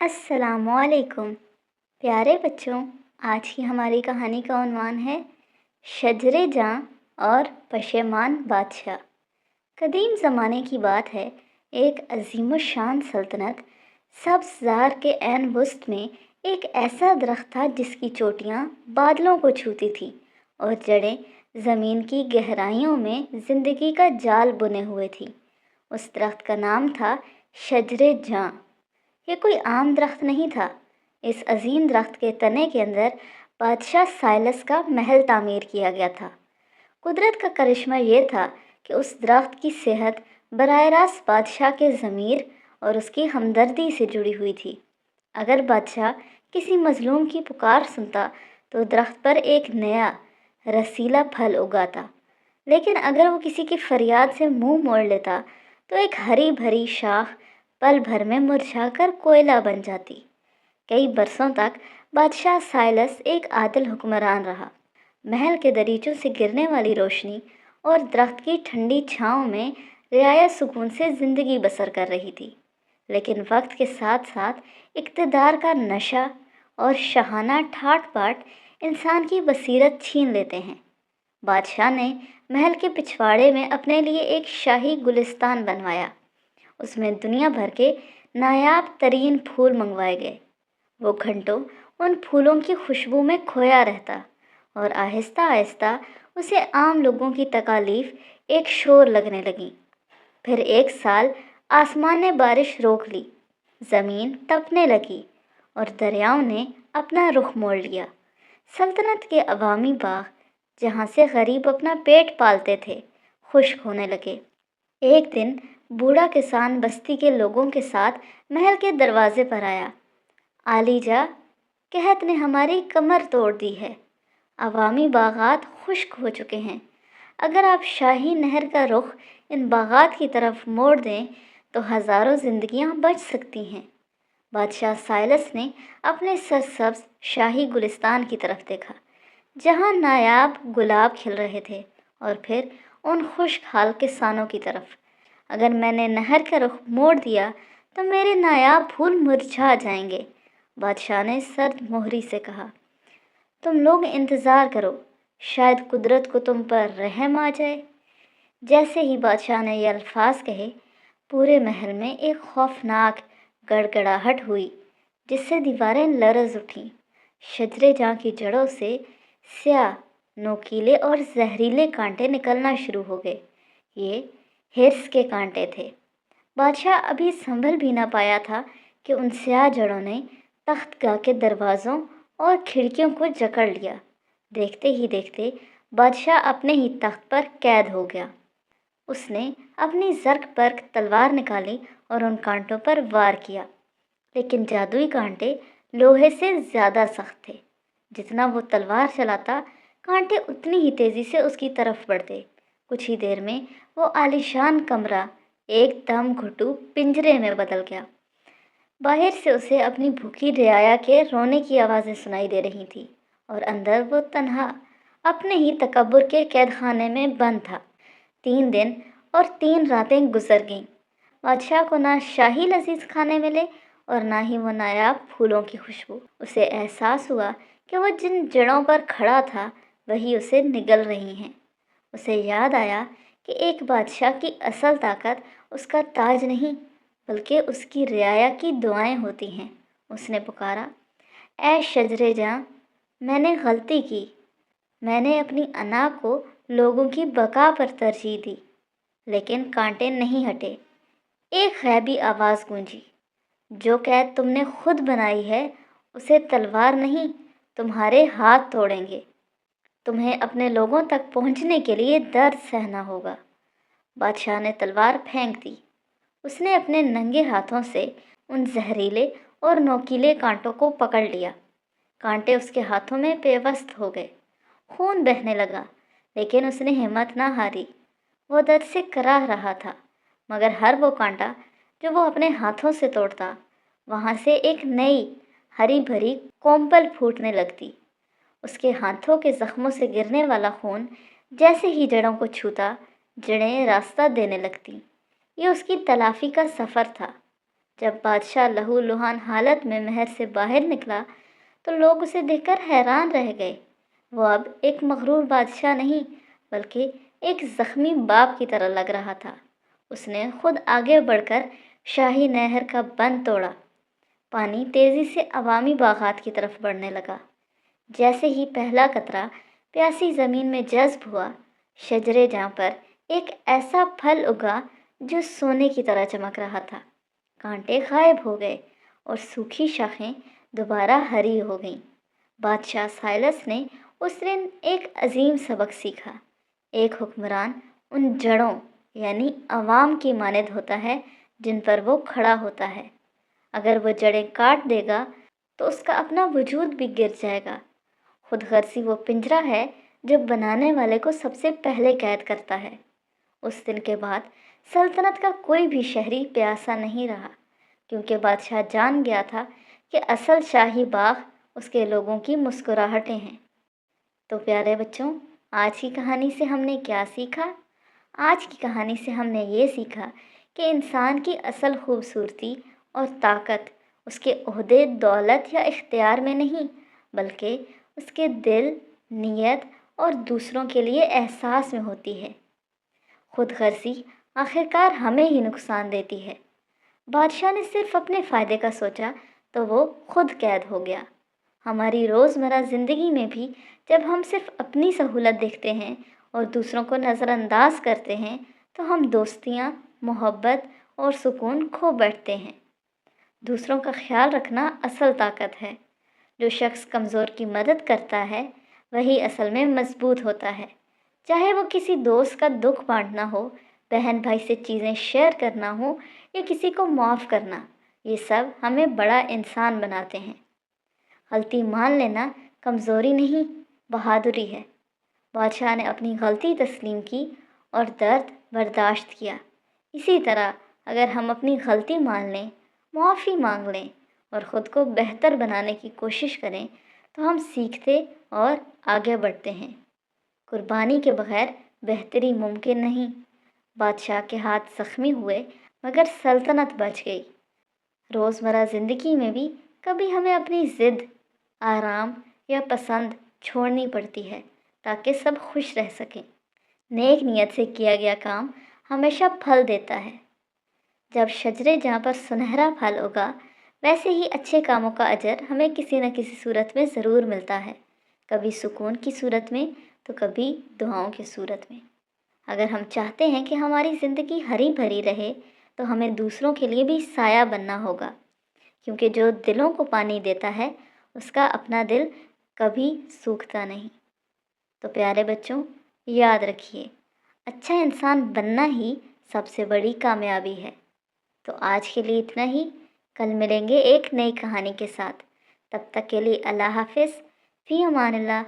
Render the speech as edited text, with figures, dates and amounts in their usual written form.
السلام علیکم پیارے بچوں، آج کی ہماری کہانی کا عنوان ہے شجر جاں اور پشیمان بادشاہ۔ قدیم زمانے کی بات ہے، ایک عظیم الشان سلطنت سبز زار کے عین وسط میں ایک ایسا درخت تھا جس کی چوٹیاں بادلوں کو چھوتی تھیں اور جڑیں زمین کی گہرائیوں میں زندگی کا جال بنے ہوئے تھیں۔ اس درخت کا نام تھا شجر جاں۔ یہ کوئی عام درخت نہیں تھا۔ اس عظیم درخت کے تنے کے اندر بادشاہ سائلس کا محل تعمیر کیا گیا تھا۔ قدرت کا کرشمہ یہ تھا کہ اس درخت کی صحت براہ راست بادشاہ کے ضمیر اور اس کی ہمدردی سے جڑی ہوئی تھی۔ اگر بادشاہ کسی مظلوم کی پکار سنتا تو درخت پر ایک نیا رسیلا پھل اگاتا، لیکن اگر وہ کسی کی فریاد سے منہ موڑ لیتا تو ایک ہری بھری شاخ پل بھر میں مرجھا کر کوئلہ بن جاتی۔ کئی برسوں تک بادشاہ سائلس ایک عادل حکمران رہا۔ محل کے دریچوں سے گرنے والی روشنی اور درخت کی ٹھنڈی چھاؤں میں رعایا سکون سے زندگی بسر کر رہی تھی، لیکن وقت کے ساتھ ساتھ اقتدار کا نشہ اور شاہانہ ٹھاٹ باٹ انسان کی بصیرت چھین لیتے ہیں۔ بادشاہ نے محل کے پچھواڑے میں اپنے لیے ایک شاہی گلستان بنوایا۔ اس میں دنیا بھر کے نایاب ترین پھول منگوائے گئے۔ وہ گھنٹوں ان پھولوں کی خوشبو میں کھویا رہتا اور آہستہ آہستہ اسے عام لوگوں کی تکالیف ایک شور لگنے لگیں۔ پھر ایک سال آسمان نے بارش روک لی، زمین تپنے لگی اور دریاؤں نے اپنا رخ موڑ لیا۔ سلطنت کے عوامی باغ، جہاں سے غریب اپنا پیٹ پالتے تھے، خشک ہونے لگے۔ ایک دن بوڑھا کسان بستی کے لوگوں کے ساتھ محل کے دروازے پر آیا۔ عالیجا، قحط نے ہماری کمر توڑ دی ہے، عوامی باغات خشک ہو چکے ہیں۔ اگر آپ شاہی نہر کا رخ ان باغات کی طرف موڑ دیں تو ہزاروں زندگیاں بچ سکتی ہیں۔ بادشاہ سائلس نے اپنے سرسبز شاہی گلستان کی طرف دیکھا، جہاں نایاب گلاب کھل رہے تھے، اور پھر ان خشک حال کسانوں کی طرف۔ اگر میں نے نہر کا رخ موڑ دیا تو میرے نایاب پھول مرجھا جائیں گے، بادشاہ نے سرد مہری سے کہا۔ تم لوگ انتظار کرو، شاید قدرت کو تم پر رحم آ جائے۔ جیسے ہی بادشاہ نے یہ الفاظ کہے، پورے محل میں ایک خوفناک گڑگڑاہٹ ہوئی جس سے دیواریں لرز اٹھیں۔ شجر جاں کی جڑوں سے سیاہ، نوکیلے اور زہریلے کانٹے نکلنا شروع ہو گئے۔ یہ ہرس کے کانٹے تھے۔ بادشاہ ابھی سنبھل بھی نہ پایا تھا کہ ان سیاہ جڑوں نے تخت گاہ کے دروازوں اور کھڑکیوں کو جکڑ لیا۔ دیکھتے ہی دیکھتے بادشاہ اپنے ہی تخت پر قید ہو گیا۔ اس نے اپنی زرق برق تلوار نکالی اور ان کانٹوں پر وار کیا، لیکن جادوئی کانٹے لوہے سے زیادہ سخت تھے۔ جتنا وہ تلوار چلاتا، کانٹے اتنی ہی تیزی سے اس کی طرف بڑھتے۔ کچھ ہی دیر میں وہ عالیشان کمرہ ایک دم گھٹو پنجرے میں بدل گیا۔ باہر سے اسے اپنی بھوکی رعایا کے رونے کی آوازیں سنائی دے رہی تھیں، اور اندر وہ تنہا اپنے ہی تکبر کے قید خانے میں بند تھا۔ 3 دن اور 3 راتیں گزر گئیں۔ بادشاہ کو نہ شاہی لذیذ کھانے ملے اور نہ ہی وہ نایاب پھولوں کی خوشبو۔ اسے احساس ہوا کہ وہ جن جڑوں پر کھڑا تھا وہی اسے نگل رہی ہیں۔ اسے یاد آیا کہ ایک بادشاہ کی اصل طاقت اس کا تاج نہیں بلکہ اس کی رعایا کی دعائیں ہوتی ہیں۔ اس نے پکارا، اے شجر جاں، میں نے غلطی کی۔ میں نے اپنی انا کو لوگوں کی بقا پر ترجیح دی، لیکن کانٹے نہیں ہٹے۔ ایک غیبی آواز گونجی، جو قید تم نے خود بنائی ہے اسے تلوار نہیں، تمہارے ہاتھ توڑیں گے۔ تمہیں اپنے لوگوں تک پہنچنے کے لیے درد سہنا ہوگا۔ بادشاہ نے تلوار پھینک دی۔ اس نے اپنے ننگے ہاتھوں سے ان زہریلے اور نوکیلے کانٹوں کو پکڑ لیا۔ کانٹے اس کے ہاتھوں میں پیوست ہو گئے، خون بہنے لگا، لیکن اس نے ہمت نہ ہاری۔ وہ درد سے کراہ رہا تھا، مگر ہر وہ کانٹا جو وہ اپنے ہاتھوں سے توڑتا، وہاں سے ایک نئی ہری بھری کومپل پھوٹنے لگتی۔ اس کے ہاتھوں کے زخموں سے گرنے والا خون جیسے ہی جڑوں کو چھوتا، جڑیں راستہ دینے لگتیں۔ یہ اس کی تلافی کا سفر تھا۔ جب بادشاہ لہو لہان حالت میں محل سے باہر نکلا تو لوگ اسے دیکھ کر حیران رہ گئے۔ وہ اب ایک مغرور بادشاہ نہیں بلکہ ایک زخمی باپ کی طرح لگ رہا تھا۔ اس نے خود آگے بڑھ کر شاہی نہر کا بند توڑا۔ پانی تیزی سے عوامی باغات کی طرف بڑھنے لگا۔ جیسے ہی پہلا قطرہ پیاسی زمین میں جذب ہوا، شجرے جاں پر ایک ایسا پھل اگا جو سونے کی طرح چمک رہا تھا۔ کانٹے غائب ہو گئے اور سوکھی شاخیں دوبارہ ہری ہو گئیں۔ بادشاہ سائلس نے اس دن ایک عظیم سبق سیکھا۔ ایک حکمران ان جڑوں یعنی عوام کی مانند ہوتا ہے جن پر وہ کھڑا ہوتا ہے۔ اگر وہ جڑیں کاٹ دے گا تو اس کا اپنا وجود بھی گر جائے گا۔ خود غرضی وہ پنجرہ ہے جو بنانے والے کو سب سے پہلے قید کرتا ہے۔ اس دن کے بعد سلطنت کا کوئی بھی شہری پیاسا نہیں رہا، کیونکہ بادشاہ جان گیا تھا کہ اصل شاہی باغ اس کے لوگوں کی مسکراہٹیں ہیں۔ تو پیارے بچوں، آج کی کہانی سے ہم نے کیا سیکھا؟ آج کی کہانی سے ہم نے یہ سیکھا کہ انسان کی اصل خوبصورتی اور طاقت اس کے عہدے، دولت یا اختیار میں نہیں، بلکہ اس کے دل، نیت اور دوسروں کے لیے احساس میں ہوتی ہے۔ خود غرضی آخرکار ہمیں ہی نقصان دیتی ہے۔ بادشاہ نے صرف اپنے فائدے کا سوچا تو وہ خود قید ہو گیا۔ ہماری روزمرہ زندگی میں بھی جب ہم صرف اپنی سہولت دیکھتے ہیں اور دوسروں کو نظر انداز کرتے ہیں تو ہم دوستیاں، محبت اور سکون کھو بیٹھتے ہیں۔ دوسروں کا خیال رکھنا اصل طاقت ہے۔ جو شخص کمزور کی مدد کرتا ہے وہی اصل میں مضبوط ہوتا ہے، چاہے وہ کسی دوست کا دکھ بانٹنا ہو، بہن بھائی سے چیزیں شیئر کرنا ہو یا کسی کو معاف کرنا۔ یہ سب ہمیں بڑا انسان بناتے ہیں۔ غلطی مان لینا کمزوری نہیں، بہادری ہے۔ بادشاہ نے اپنی غلطی تسلیم کی اور درد برداشت کیا۔ اسی طرح اگر ہم اپنی غلطی مان لیں، معافی مانگ لیں اور خود کو بہتر بنانے کی کوشش کریں تو ہم سیکھتے اور آگے بڑھتے ہیں۔ قربانی کے بغیر بہتری ممکن نہیں۔ بادشاہ کے ہاتھ زخمی ہوئے مگر سلطنت بچ گئی۔ روزمرہ زندگی میں بھی کبھی ہمیں اپنی ضد، آرام یا پسند چھوڑنی پڑتی ہے تاکہ سب خوش رہ سکیں۔ نیک نیت سے کیا گیا کام ہمیشہ پھل دیتا ہے۔ جب شجرے جہاں پر سنہرا پھل ہوگا، ویسے ہی اچھے کاموں کا اجر ہمیں کسی نہ کسی صورت میں ضرور ملتا ہے، کبھی سکون کی صورت میں تو کبھی دعاؤں کی صورت میں۔ اگر ہم چاہتے ہیں کہ ہماری زندگی ہری بھری رہے تو ہمیں دوسروں کے لیے بھی سایہ بننا ہوگا، کیونکہ جو دلوں کو پانی دیتا ہے اس کا اپنا دل کبھی سوکھتا نہیں۔ تو پیارے بچوں، یاد رکھیے، اچھا انسان بننا ہی سب سے بڑی کامیابی ہے۔ تو آج کے لیے اتنا ہی، کل ملیں گے ایک نئی کہانی کے ساتھ۔ تب تک کے لیے اللہ حافظ، فی امان اللہ۔